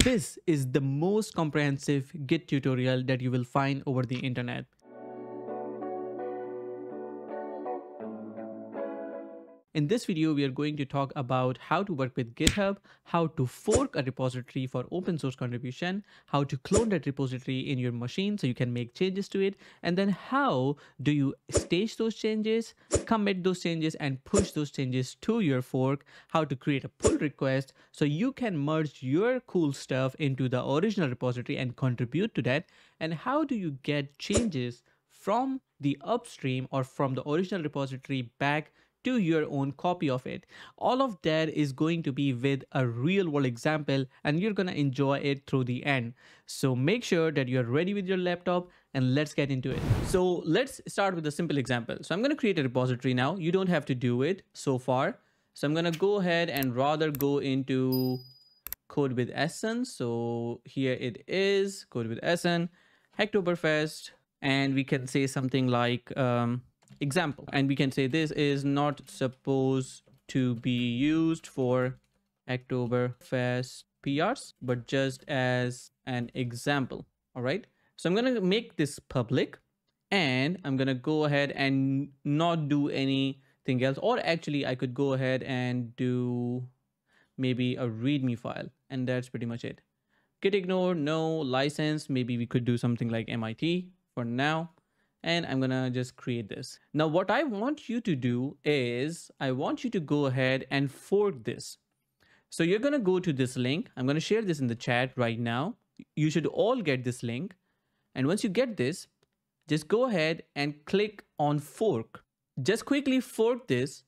This is the most comprehensive Git tutorial that you will find over the internet. In this video, we are going to talk about how to work with GitHub, how to fork a repository for open source contribution, how to clone that repository in your machine so you can make changes to it, and then how do you stage those changes, commit those changes, and push those changes to your fork, how to create a pull request so you can merge your cool stuff into the original repository and contribute to that, and how do you get changes from the upstream or from the original repository back to your own copy of it. All of that is going to be with a real world example and you're going to enjoy it through the end. So make sure that you're ready with your laptop and let's get into it. So let's start with a simple example. So I'm going to create a repository now. You don't have to do it so far. So I'm going to go ahead and rather go into code with SN. So here it is, code with SN, Hacktoberfest, and we can say something like, example, and we can say this is not supposed to be used for Hacktoberfest PRs, but just as an example. All right. So I'm going to make this public and I'm going to go ahead and not do anything else. Or actually I could go ahead and do maybe a README file and that's pretty much it. Git ignore, no license. Maybe we could do something like MIT for now. And I'm gonna just create this. Now, what I want you to do is I want you to go ahead and fork this. So you're gonna go to this link. I'm gonna share this in the chat right now. You should all get this link. And once you get this, just go ahead and click on fork. Just quickly fork this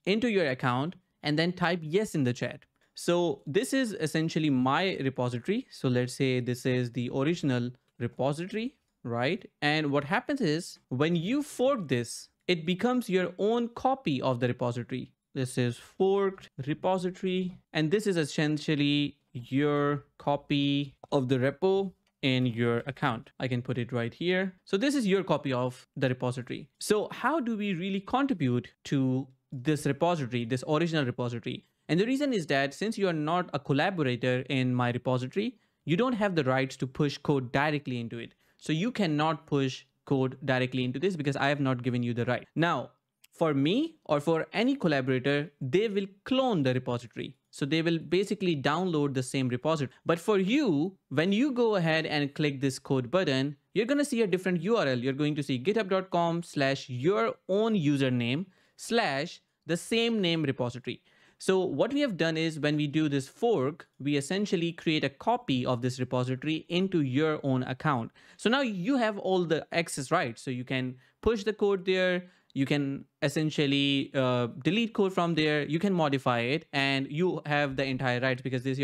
into your account and then type yes in the chat. So this is essentially my repository. So let's say this is the original repository, right? And what happens is when you fork this, it becomes your own copy of the repository. This is forked repository, and this is essentially your copy of the repo in your account. I can put it right here. So this is your copy of the repository. So how do we really contribute to this repository, this original repository? And the reason is that since you are not a collaborator in my repository, you don't have the rights to push code directly into it. So you cannot push code directly into this because I have not given you the right. Now, for me or for any collaborator, they will clone the repository. So they will basically download the same repository. But for you, when you go ahead and click this code button, you're going to see a different URL. You're going to see github.com/your own username / the same name repository. So what we have done is when we do this fork, we essentially create a copy of this repository into your own account. So now you have all the access rights. So you can push the code there. You can essentially delete code from there. You can modify it and you have the entire rights because this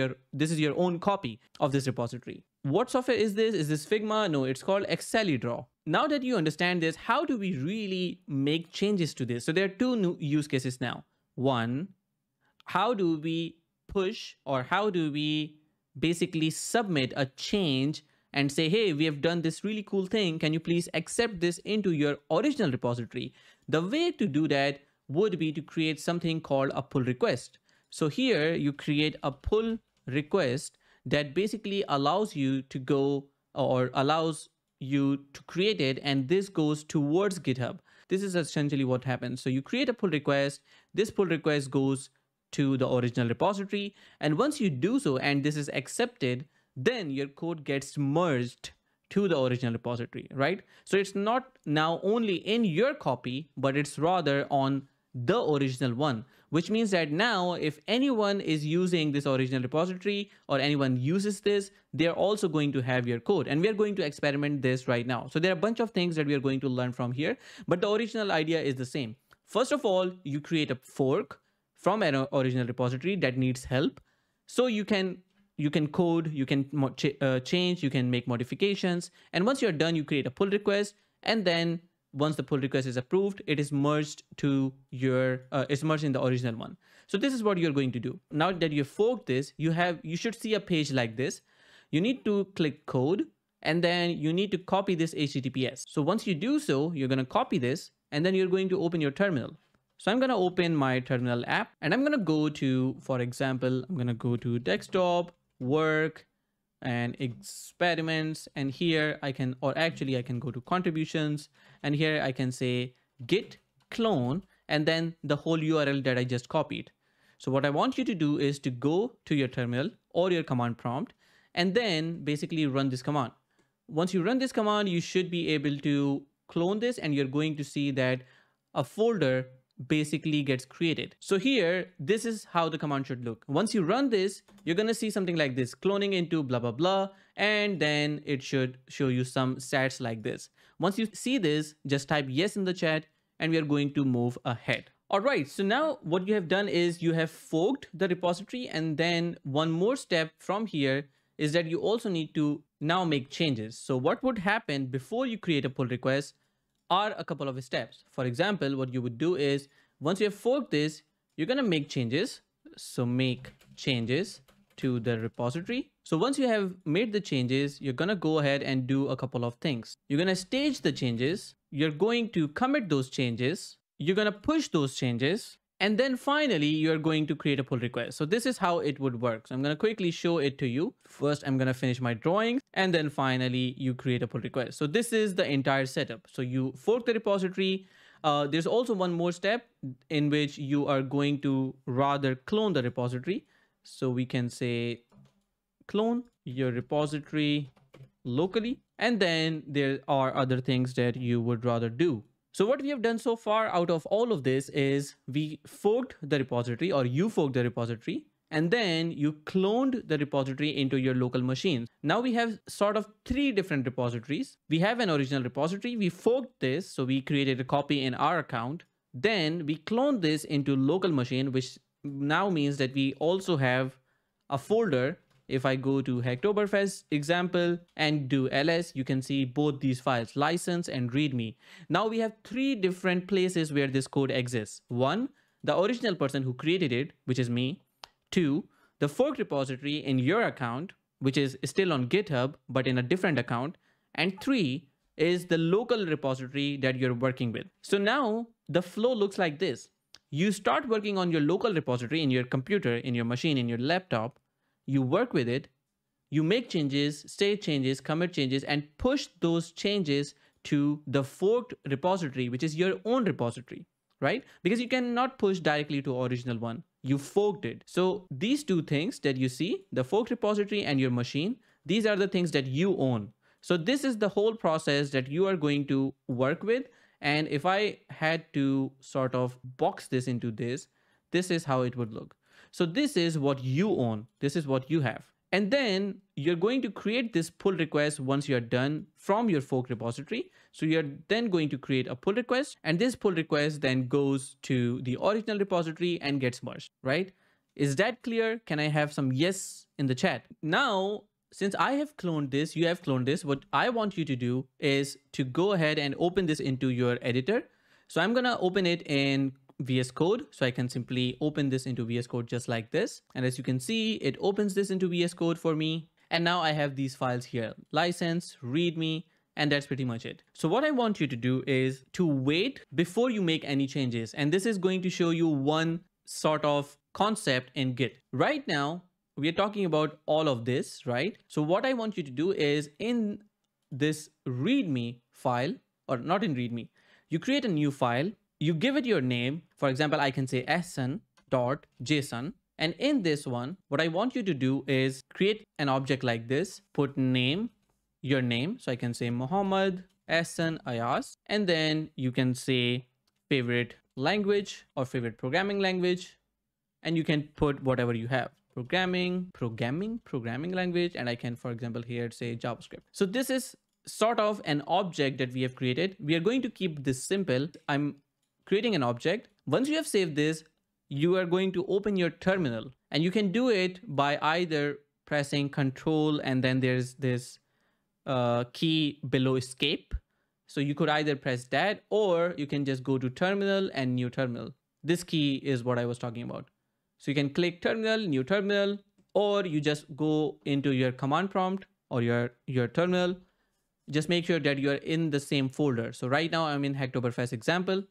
is your own copy of this repository. What software is this? Is this Figma? No, it's called Excalidraw. Now that you understand this, how do we really make changes to this? So there are two new use cases now. One, how do we push or how do we basically submit a change and say, hey, we have done this really cool thing. Can you please accept this into your original repository? The way to do that would be to create something called a pull request. So here you create a pull request that basically allows you to go or allows you to create it. And this goes towards GitHub. This is essentially what happens. So you create a pull request. This pull request goes to the original repository. And once you do so, and this is accepted, then your code gets merged to the original repository, right? So it's not now only in your copy, but it's rather on the original one, which means that now if anyone is using this original repository or anyone uses this, they're also going to have your code. And we're going to experiment this right now. So there are a bunch of things that we are going to learn from here, but the original idea is the same. First of all, you create a fork from an original repository that needs help. So you can code, you can change, you can make modifications. And once you're done, you create a pull request. And then once the pull request is approved, it is merged to your, it's merged in the original one. So this is what you're going to do. Now that you've forked this, you should see a page like this. You need to click code and then you need to copy this HTTPS. So once you do so, you're going to copy this and then you're going to open your terminal. So I'm going to open my terminal app and I'm going to go to, for example, I'm going to go to desktop, work, and experiments, and here I can, or actually I can go to contributions, and here I can say git clone and then the whole URL that I just copied. So what I want you to do is to go to your terminal or your command prompt and then basically run this command. Once you run this command, you should be able to clone this and you're going to see that a folder basically gets created. So here, this is how the command should look. Once you run this, you're going to see something like this, cloning into blah, blah, blah. And then it should show you some stats like this. Once you see this, just type yes in the chat and we are going to move ahead. All right, so now what you have done is you have forked the repository, and then one more step from here is that you also need to now make changes. So what would happen before you create a pull request are a couple of steps. For example, what you would do is once you have forked this, you're going to make changes. So make changes to the repository. So once you have made the changes, you're going to go ahead and do a couple of things. You're going to stage the changes. You're going to commit those changes. You're going to push those changes. And then finally, you're going to create a pull request. So this is how it would work. So I'm going to quickly show it to you. First, I'm going to finish my drawings. And then finally, you create a pull request. So this is the entire setup. So you fork the repository. There's also one more step in which you are going to rather clone the repository. So we can say clone your repository locally. And then there are other things that you would rather do. So what we have done so far out of all of this is we forked the repository, or you forked the repository, and then you cloned the repository into your local machine. Now we have sort of three different repositories. We have an original repository. We forked this. So we created a copy in our account. Then we cloned this into local machine, which now means that we also have a folder. If I go to Hacktoberfest example and do ls, you can see both these files, license and readme. Now we have three different places where this code exists. One, the original person who created it, which is me. Two, the forked repository in your account, which is still on GitHub, but in a different account. And three is the local repository that you're working with. So now the flow looks like this. You start working on your local repository in your computer, in your machine, in your laptop. You work with it, you make changes, state changes, commit changes, and push those changes to the forked repository, which is your own repository, right? Because you cannot push directly to original one. You forked it. So these two things that you see, the forked repository and your machine, these are the things that you own. So this is the whole process that you are going to work with. And if I had to sort of box this into this is how it would look. So this is what you own. This is what you have. And then you're going to create this pull request once you're done from your fork repository. So you're then going to create a pull request, and this pull request then goes to the original repository and gets merged, right? Is that clear? Can I have some yes in the chat? Now, since I have cloned this, you have cloned this, what I want you to do is to go ahead and open this into your editor. So I'm going to open it in VS Code. So I can simply open this into VS Code just like this. And as you can see, it opens this into VS Code for me. And now I have these files here, license, readme, and that's pretty much it. So what I want you to do is to wait before you make any changes. And this is going to show you one sort of concept in Git. Right now, we are talking about all of this, right? So what I want you to do is in this readme file, or not in readme, you create a new file. You give it your name. For example, I can say sn.json. And in this one, what I want you to do is create an object like this, put name, your name. So I can say Muhammad Sn Ayaz. And then you can say favorite language or favorite programming language. And you can put whatever you have. Programming language. And I can, for example, here say JavaScript. So this is sort of an object that we have created. We are going to keep this simple. I'm creating an object. Once you have saved this, you are going to open your terminal, and you can do it by either pressing Control and then there's this key below escape. So you could either press that, or you can just go to terminal and new terminal. This key is what I was talking about. So you can click terminal, new terminal, or you just go into your command prompt or your terminal. Just make sure that you're in the same folder. So right now I'm in Hacktoberfest example.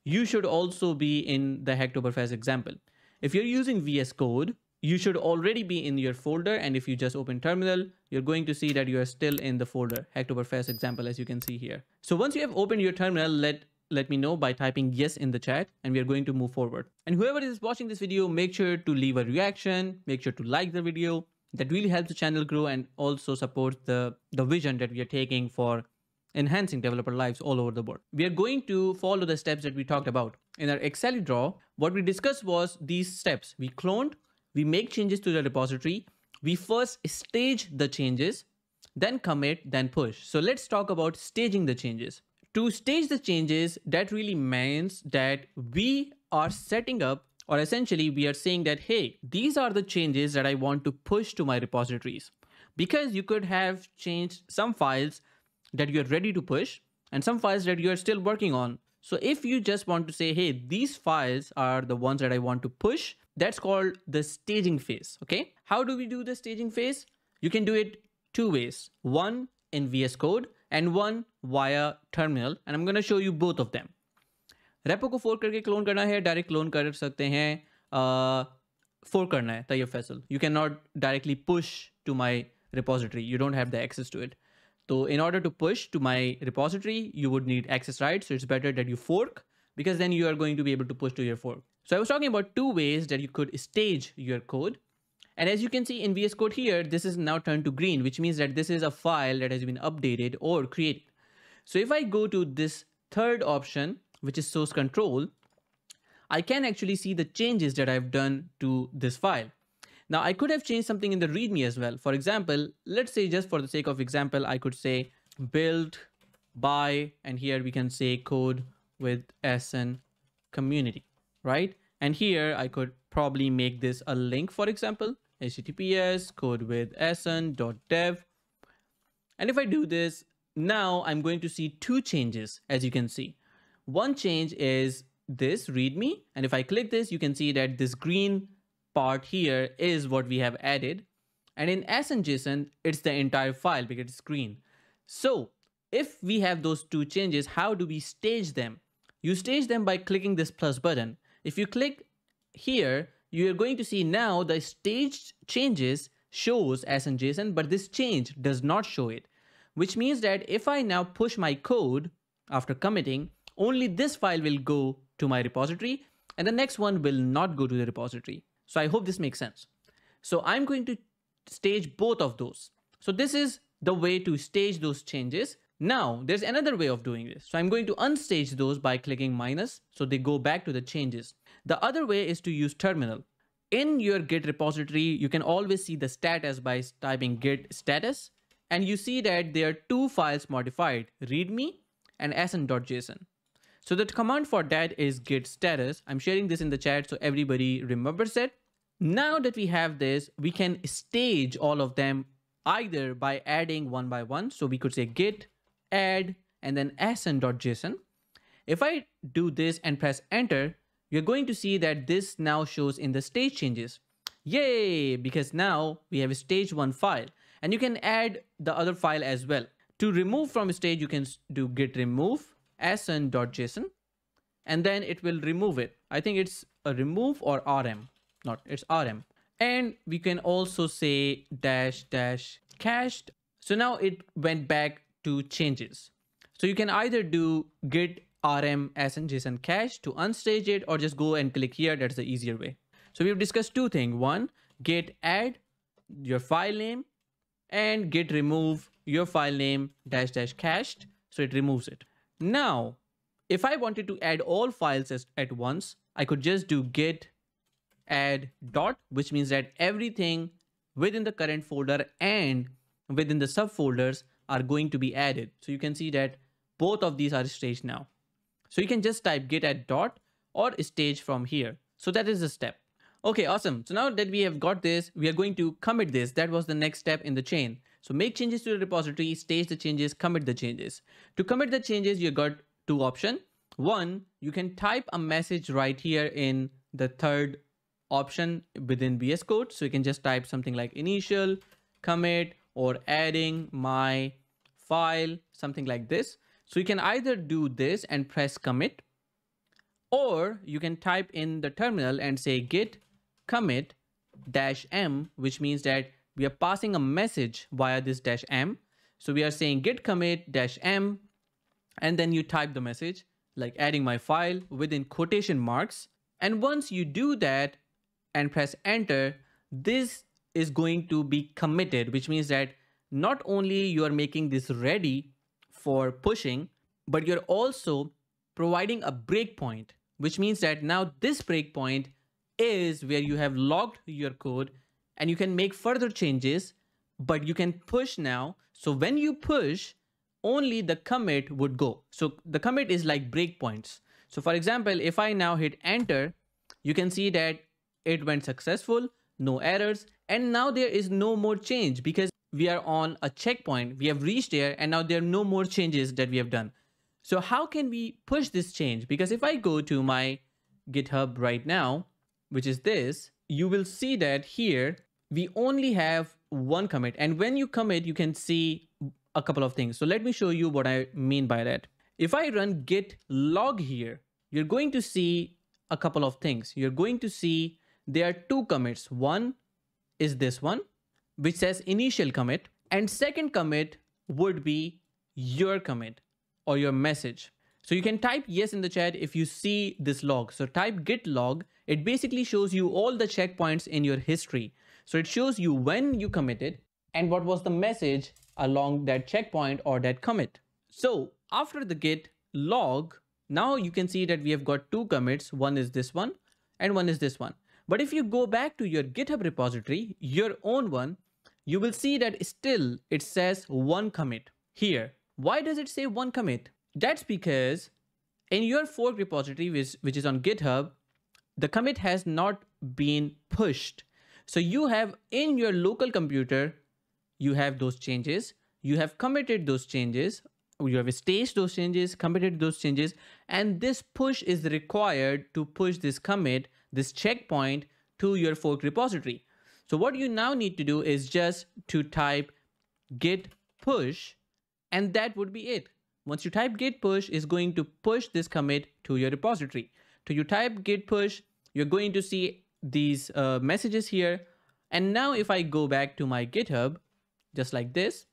You should also be in the Hacktoberfest example. If you're using VS Code, you should already be in your folder. And if you just open terminal, you're going to see that you are still in the folder, Hacktoberfest example, as you can see here. So once you have opened your terminal, let me know by typing yes in the chat, and we are going to move forward. And whoever is watching this video, make sure to leave a reaction, make sure to like the video. That really helps the channel grow and also supports the vision that we are taking for enhancing developer lives all over the world. We are going to follow the steps that we talked about. In our Excel draw, what we discussed was these steps. We cloned, we make changes to the repository, we first stage the changes, then commit, then push. So let's talk about staging the changes. To stage the changes, that really means that we are setting up, or essentially we are saying that, hey, these are the changes that I want to push to my repositories. Because you could have changed some files that you're ready to push and some files that you're still working on. So if you just want to say, hey, these files are the ones that I want to push, that's called the staging phase, okay? How do we do the staging phase? You can do it two ways. One in VS Code and one via terminal. And I'm going to show you both of them. Repo को fork करके clone करना है, direct clone कर सकते हैं. Fork करना है, Tayyab Faisal. You cannot directly push to my repository. You don't have the access to it. So in order to push to my repository, you would need access rights. So it's better that you fork, because then you are going to be able to push to your fork. So I was talking about two ways that you could stage your code. And as you can see in VS Code here, this is now turned to green, which means that this is a file that has been updated or created. So if I go to this third option, which is source control, I can actually see the changes that I've done to this file. Now I could have changed something in the README as well. For example, let's say just for the sake of example, I could say build by, and here we can say code with SN community, right? And here I could probably make this a link, for example, https code with sn.dev. And if I do this, now I'm going to see two changes, as you can see. One change is this README. And if I click this, you can see that this green part here is what we have added. And in SN.json, it's the entire file because it's green. So if we have those two changes, how do we stage them? You stage them by clicking this plus button. If you click here, you are going to see now the staged changes shows SN.json, but this change does not show it, which means that if I now push my code after committing, only this file will go to my repository and the next one will not go to the repository. So I hope this makes sense. So I'm going to stage both of those. So this is the way to stage those changes. Now there's another way of doing this. So I'm going to unstage those by clicking minus. So they go back to the changes. The other way is to use terminal. In your Git repository, you can always see the status by typing git status. And you see that there are two files modified, readme and sn.json. So the command for that is git status. I'm sharing this in the chat so everybody remembers it. Now that we have this, we can stage all of them either by adding one by one. So we could say git add and then sn.json. If I do this and press enter, you're going to see that this now shows in the stage changes. Yay! Because now we have a stage one file and you can add the other file as well. To remove from stage, you can do git remove sn.json and then it will remove it. I think it's a remove or rm. Not, it's rm. And we can also say dash cached. So now it went back to changes. So you can either do git rm sn.json cache to unstage it or just go and click here. That's the easier way. So we've discussed two things. One, git add your file name and git remove your file name dash cached. So it removes it. Now, if I wanted to add all files at once, I could just do git add dot, which means that everything within the current folder and within the subfolders are going to be added. So you can see that both of these are staged now. So you can just type git add dot or stage from here. So that is the step. Okay, awesome. So now that we have got this, we are going to commit this. That was the next step in the chain. So make changes to the repository, stage the changes, commit the changes. To commit the changes, you got two options. One, you can type a message right here in the third option within VS Code. So you can just type something like initial commit or adding my file, something like this. So you can either do this and press commit, or you can type in the terminal and say git commit dash m, which means that we are passing a message via this dash m. So we are saying git commit dash m, and then you type the message like adding my file within quotation marks. And once you do that and press enter, this is going to be committed, which means that not only you are making this ready for pushing, but you're also providing a breakpoint, which means that now this breakpoint is where you have logged your code and you can make further changes, but you can push now. So when you push, only the commit would go. So the commit is like breakpoints. So for example, if I now hit enter, you can see that it went successful, no errors, and now there is no more change because we are on a checkpoint. We have reached there and now there are no more changes that we have done. So how can we push this change? Because if I go to my GitHub right now, which is this, you will see that here we only have one commit. And when you commit, you can see a couple of things. So let me show you what I mean by that. If I run git log here, you're going to see a couple of things. You're going to see there are two commits. One is this one, which says initial commit, and second commit would be your commit or your message. So you can type yes in the chat if you see this log. So type git log. It basically shows you all the checkpoints in your history. So it shows you when you committed and what was the message along that checkpoint or that commit. So after the git log, now you can see that we have got two commits. One is this one and one is this one. But if you go back to your GitHub repository, your own one, you will see that still it says one commit here. Why does it say one commit? That's because in your fork repository, which is on GitHub, the commit has not been pushed. So you have in your local computer, you have those changes, you have committed those changes, you have staged those changes, committed those changes, and this push is required to push this commit, this checkpoint to your fork repository. So what you now need to do is just to type git push, and that would be it. Once you type git push, is going to push this commit to your repository. So you type git push, you're going to see these messages here. And now if I go back to my GitHub, just like this,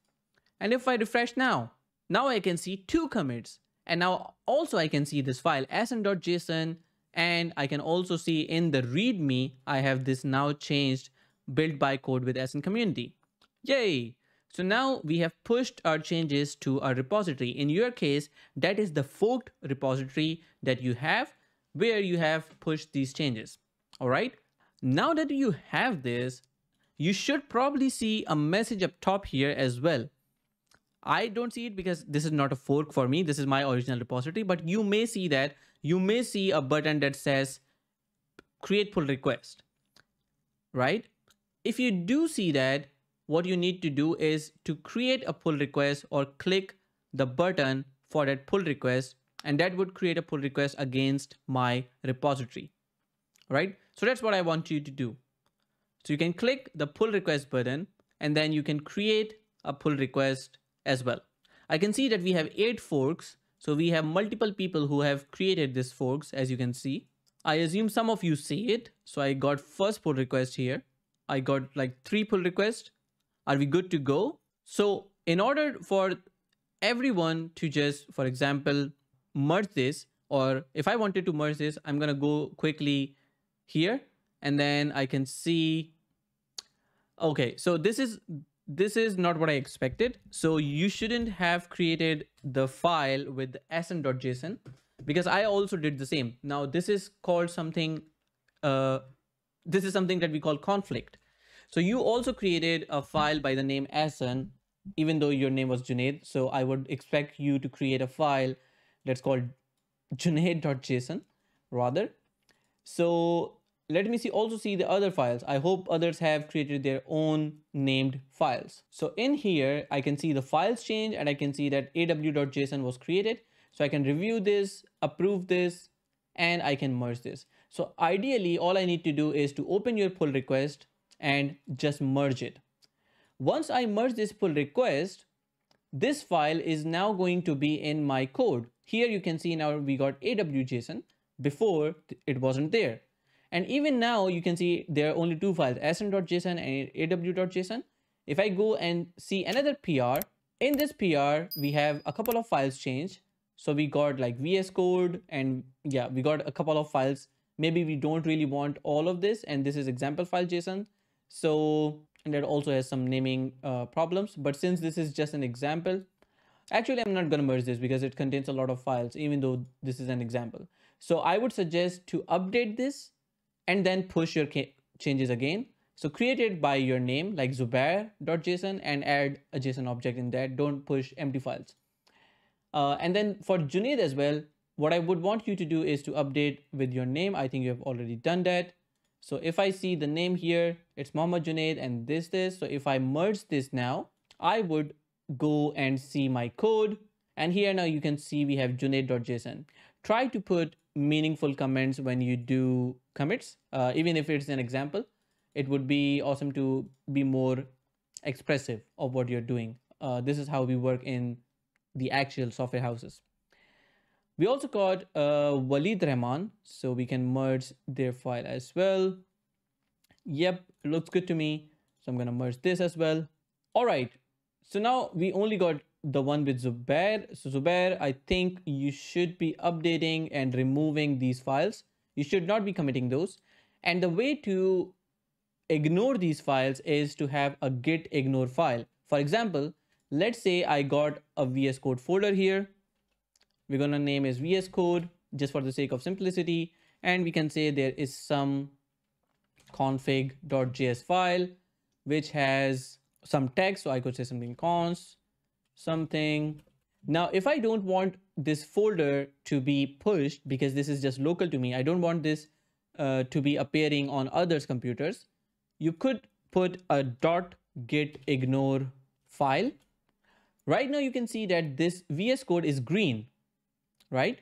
and if I refresh now I can see two commits. And now also I can see this file asn.json, and I can also see in the README, I have this now changed built by code with asn community. Yay! So now we have pushed our changes to our repository. In your case, that is the forked repository that you have where you have pushed these changes. All right. Now that you have this, you should probably see a message up top here as well. I don't see it because this is not a fork for me. This is my original repository, but you may see that. You may see a button that says create pull request, right? If you do see that, what you need to do is to create a pull request or click the button for that pull request, and that would create a pull request against my repository, right? So that's what I want you to do. So you can click the pull request button and then you can create a pull request as well. I can see that we have 8 forks. So we have multiple people who have created these forks, as you can see. I assume some of you see it. So I got first pull request here. I got like 3 pull requests. Are we good to go? So in order for everyone to just, for example, merge this, or if I wanted to merge this, I'm going to go quickly here and then I can see, okay, so this is not what I expected. So you shouldn't have created the file with asn.json because I also did the same. Now this is called something, this is something that we call conflict. So you also created a file by the name asn, even though your name was Junaid. So I would expect you to create a file that's called junaid.json rather. So let me also see the other files. I hope others have created their own named files. So in here, I can see the files change and I can see that aw.json was created. So I can review this, approve this, and I can merge this. So ideally, all I need to do is to open your pull request and just merge it. Once I merge this pull request, this file is now going to be in my code. Here you can see now we got aw.json. Before it wasn't there. And even now you can see there are only two files, sn.json and aw.json. If I go and see another PR, in this PR we have a couple of files changed. So we got like VS Code, and yeah, we got a couple of files. Maybe we don't really want all of this, and this is example file JSON. So, and that also has some naming problems. But since this is just an example, actually I'm not going to merge this because it contains a lot of files, even though this is an example. So I would suggest to update this and then push your changes again. So create it by your name, like zubair.json, and add a JSON object in that. Don't push empty files. And then for Junaid as well, what I would want you to do is to update with your name. I think you have already done that. So if I see the name here, it's Mohammad Junaid and this. So if I merge this now, I would go and see my code. And here now you can see we have junaid.json. Try to put meaningful comments when you do commits, even if it's an example. It would be awesome to be more expressive of what you're doing. This is how we work in the actual software houses. We also got Walid Rahman, so we can merge their file as well. Yep, looks good to me. So I'm gonna merge this as well. All right, so now we only got the one with Zubair. So Zubair, I think you should be updating and removing these files. You should not be committing those. And the way to ignore these files is to have a git ignore file. For example, let's say I got a VS Code folder here. We're gonna name is VS Code just for the sake of simplicity. And we can say there is some config.js file which has some text. So I could say something const something. Now, if I don't want this folder to be pushed because this is just local to me, I don't want this to be appearing on others' computers, you could put a .git ignore file. Right now you can see that this VS Code is green, right?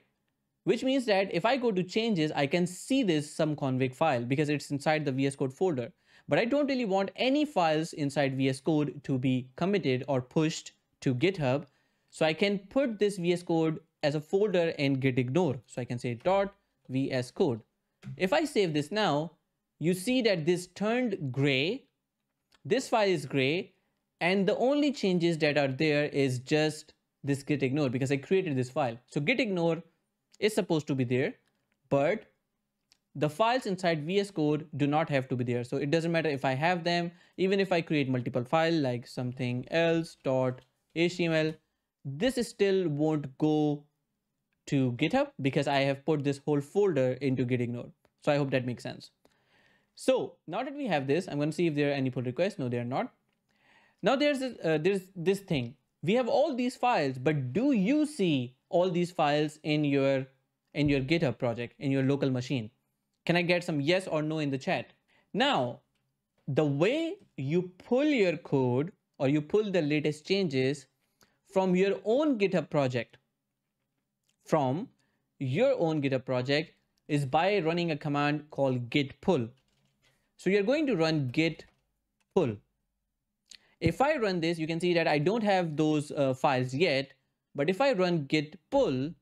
Which means that if I go to changes, I can see this some config file because it's inside the VS Code folder. But I don't really want any files inside VS Code to be committed or pushed to GitHub. So I can put this VS Code as a folder in git ignore. So I can say .vs code. If I save this now, you see that this turned gray. This file is gray. And the only changes that are there is just this git ignore because I created this file. So git ignore is supposed to be there, but the files inside VS Code do not have to be there. So it doesn't matter if I have them, even if I create multiple files like something else .html, this still won't go to GitHub because I have put this whole folder into git ignore. So I hope that makes sense. So now that we have this, I'm going to see if there are any pull requests. No, they are not. Now there's this thing. We have all these files, but do you see all these files in your GitHub project, in your local machine? Can I get some yes or no in the chat? Now, the way you pull your code or you pull the latest changes from your own GitHub project, is by running a command called git pull. So you're going to run git pull. If I run this, you can see that I don't have those files yet, but if I run git pull,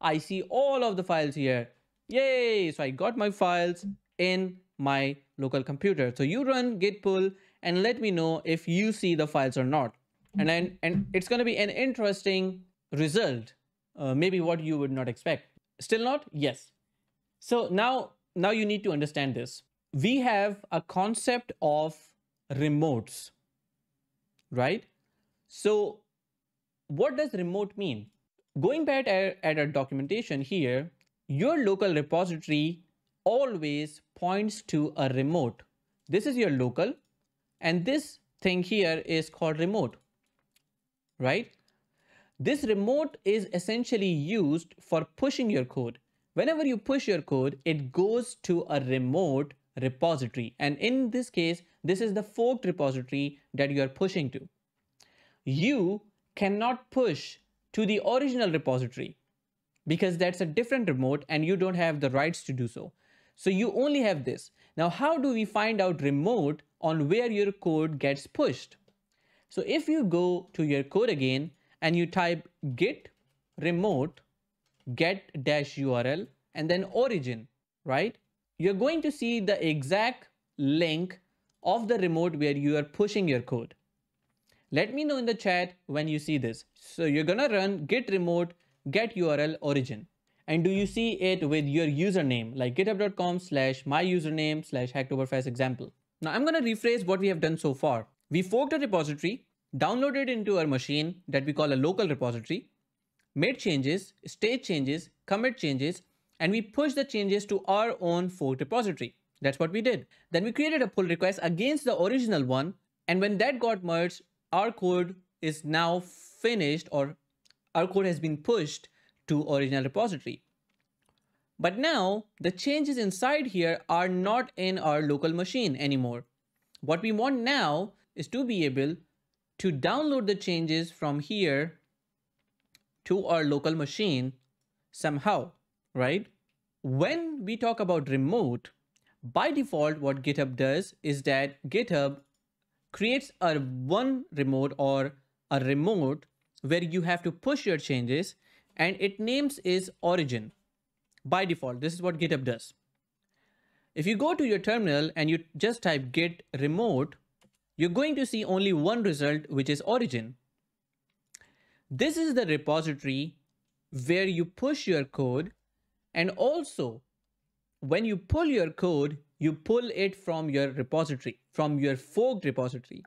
I see all of the files here. Yay! So I got my files in my local computer. So you run git pull and let me know if you see the files or not. And it's going to be an interesting result, maybe what you would not expect. Still not? Yes. So now you need to understand this. We have a concept of remotes, right? So what does remote mean? Going back at our documentation here, your local repository always points to a remote. This is your local, and this thing here is called remote, right? This remote is essentially used for pushing your code. Whenever you push your code, it goes to a remote repository. And in this case, this is the forked repository that you are pushing to. You cannot push to the original repository because that's a different remote and you don't have the rights to do so. So you only have this. Now, how do we find out remote on where your code gets pushed? So if you go to your code again and you type git remote get-url and then origin, right? you're going to see the exact link of the remote where you are pushing your code. Let me know in the chat when you see this. So you're gonna run git remote get URL origin. And do you see it with your username like github.com/my username/hacktoberfest example? Now I'm gonna rephrase what we have done so far. We forked a repository, downloaded it into our machine that we call a local repository, made changes, state changes, commit changes, and we pushed the changes to our own forked repository. That's what we did. Then we created a pull request against the original one, and when that got merged, our code is now finished, or our code has been pushed to original repository. But now the changes inside here are not in our local machine anymore. What we want now is to be able to download the changes from here to our local machine somehow, right? When we talk about remote, by default, what GitHub does is that GitHub creates a one remote or a remote where you have to push your changes, and it names is origin. By default, this is what GitHub does. If you go to your terminal and you just type git remote, you're going to see only one result, which is origin. This is the repository where you push your code, and also when you pull your code, you pull it from your repository, from your forked repository.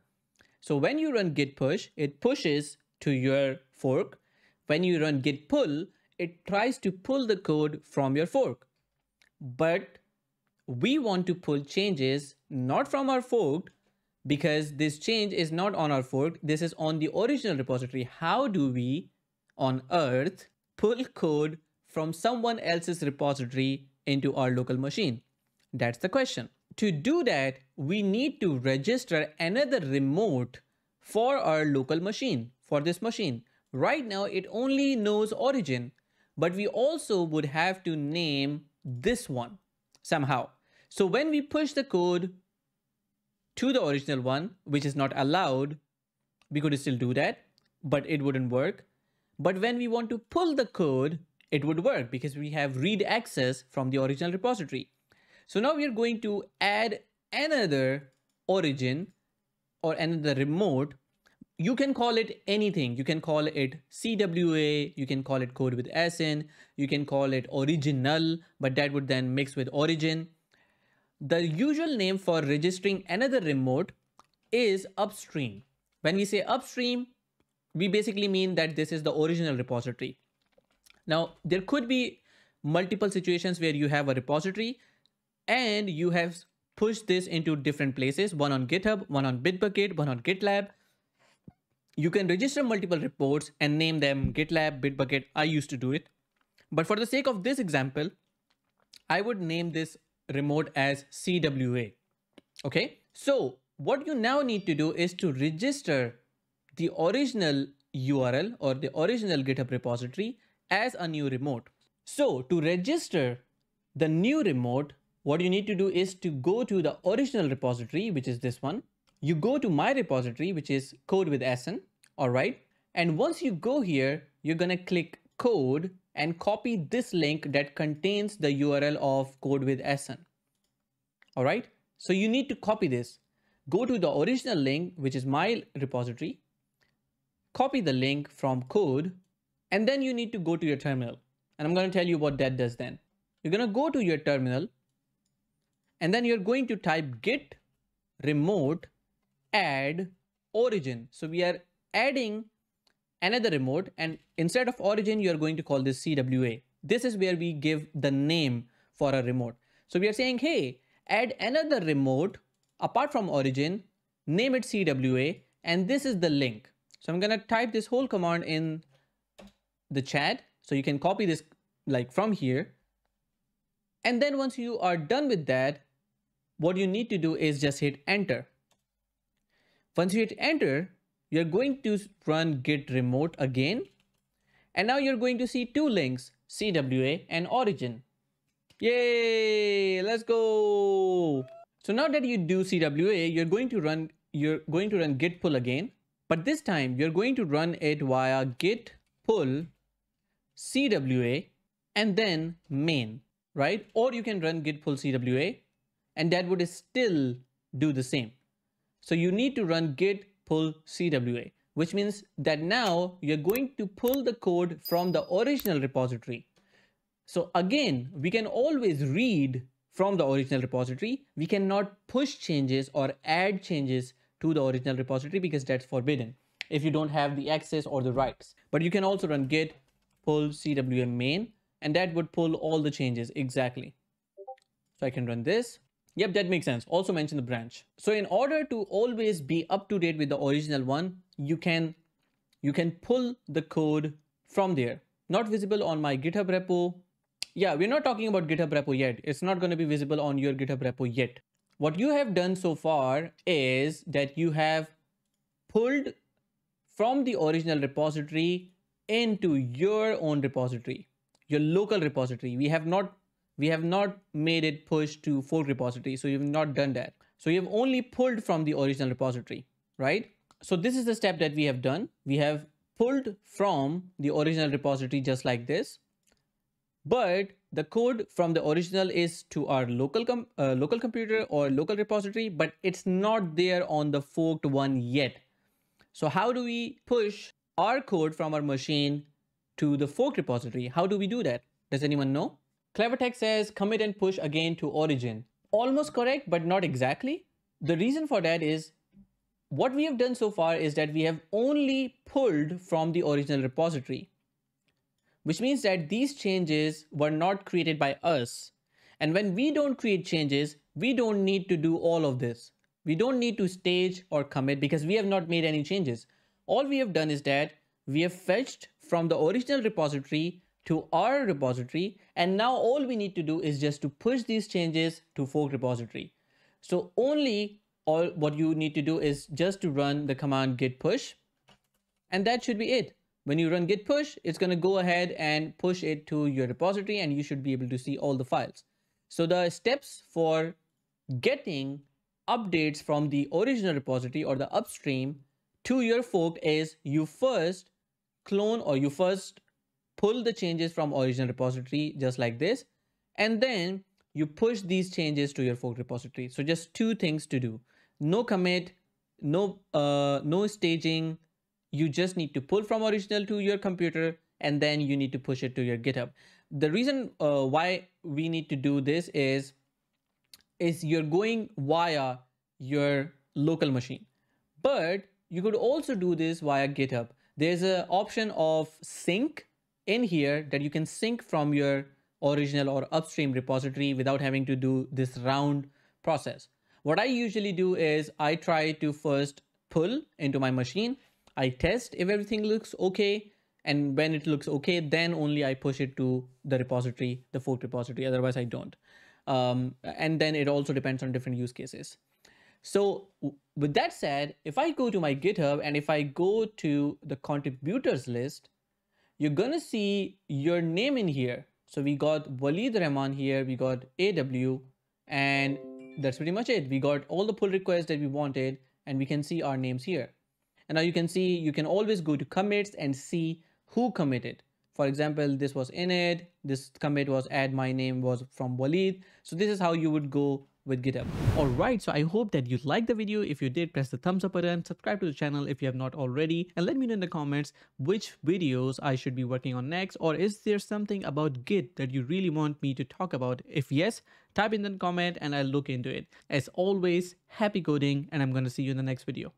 So when you run git push, it pushes to your fork. When you run git pull, it tries to pull the code from your fork. But we want to pull changes not from our fork, because this change is not on our fork. This is on the original repository. How do we on earth pull code from someone else's repository into our local machine? That's the question. To do that, we need to register another remote for our local machine, for this machine. Right now, it only knows origin, but we also would have to name this one somehow. So when we push the code to the original one, which is not allowed, we could still do that, but it wouldn't work. But when we want to pull the code, it would work because we have read access from the original repository. So now we are going to add another origin or another remote. You can call it anything. You can call it CWA, you can call it code with SN, you can call it original, but that would then mix with origin. The usual name for registering another remote is upstream. When we say upstream, we basically mean that this is the original repository. Now, there could be multiple situations where you have a repository and you have pushed this into different places, one on GitHub, one on Bitbucket, one on GitLab. You can register multiple reports and name them GitLab, Bitbucket. I used to do it. But for the sake of this example, I would name this remote as CWA. Okay, so what you now need to do is to register the original URL or the original GitHub repository as a new remote. So to register the new remote, what you need to do is to go to the original repository, which is this one. You go to my repository, which is code with SN. All right. And once you go here, you're going to click code and copy this link that contains the URL of code with SN. All right. So you need to copy this. Go to the original link, which is my repository. Copy the link from code, and then you need to go to your terminal. And I'm going to tell you what that does then. You're going to go to your terminal, and then you're going to type git remote add origin. So we are adding another remote, and instead of origin, you're going to call this CWA. This is where we give the name for a remote. So we are saying, hey, add another remote apart from origin, name it CWA, and this is the link. So I'm going to type this whole command in the chat. So you can copy this like from here. And then once you are done with that, what you need to do is just hit enter. Once you hit enter, you're going to run git remote again. And now you're going to see two links, CWA and origin. Yay, let's go. So now that you do CWA, you're going to run git pull again. But this time you're going to run it via git pull CWA and then main, right? Or you can run git pull CWA and that would still do the same. So you need to run git pull CWA, which means that now you're going to pull the code from the original repository. So again, we can always read from the original repository. We cannot push changes or add changes to the original repository because that's forbidden if you don't have the access or the rights. But you can also run git pull CWA main and that would pull all the changes exactly. So I can run this. Yep, that makes sense. Also mention the branch. So in order to always be up to date with the original one, you can pull the code from there. Not visible on my GitHub repo. Yeah, we're not talking about GitHub repo yet. It's not going to be visible on your GitHub repo yet. What you have done so far is that you have pulled from the original repository into your own repository, your local repository. We have not made it push to fork repository. So you've not done that. So you've only pulled from the original repository, right? So this is the step that we have done. We have pulled from the original repository just like this. But the code from the original is to our local computer or local repository, but it's not there on the forked one yet. So how do we push our code from our machine to the forked repository? How do we do that? Does anyone know? Clevertech says commit and push again to origin. Almost correct, but not exactly. The reason for that is what we have done so far is that we have only pulled from the original repository, which means that these changes were not created by us. And when we don't create changes, we don't need to do all of this. We don't need to stage or commit because we have not made any changes. All we have done is that we have fetched from the original repository to our repository. And now all we need to do is just to push these changes to fork repository. So only all what you need to do is just to run the command git push. And that should be it. When you run git push, it's going to go ahead and push it to your repository and you should be able to see all the files. So the steps for getting updates from the original repository or the upstream to your fork is you first clone or you first pull the changes from original repository just like this, and then you push these changes to your fork repository. So just two things to do. No commit, no staging. You just need to pull from original to your computer and then you need to push it to your GitHub. The reason why we need to do this is you're going via your local machine, but you could also do this via GitHub. There's an option of sync in here that you can sync from your original or upstream repository without having to do this round process. What I usually do is I try to first pull into my machine. I test if everything looks okay. And when it looks okay, then only I push it to the repository, the fork repository. Otherwise, I don't. And then it also depends on different use cases. So with that said, if I go to my GitHub and if I go to the contributors list, you're going to see your name in here. So we got Walid Rahman here, we got AW, and that's pretty much it. We got all the pull requests that we wanted, and we can see our names here. And now you can see, you can always go to commits and see who committed. For example, this was init, this commit was add my name was from Walid. So this is how you would go with GitHub. Alright, so I hope that you liked the video. If you did, press the thumbs up button, subscribe to the channel if you have not already, and let me know in the comments which videos I should be working on next, or is there something about Git that you really want me to talk about? If yes, type in the comment and I'll look into it. As always, happy coding, and I'm going to see you in the next video.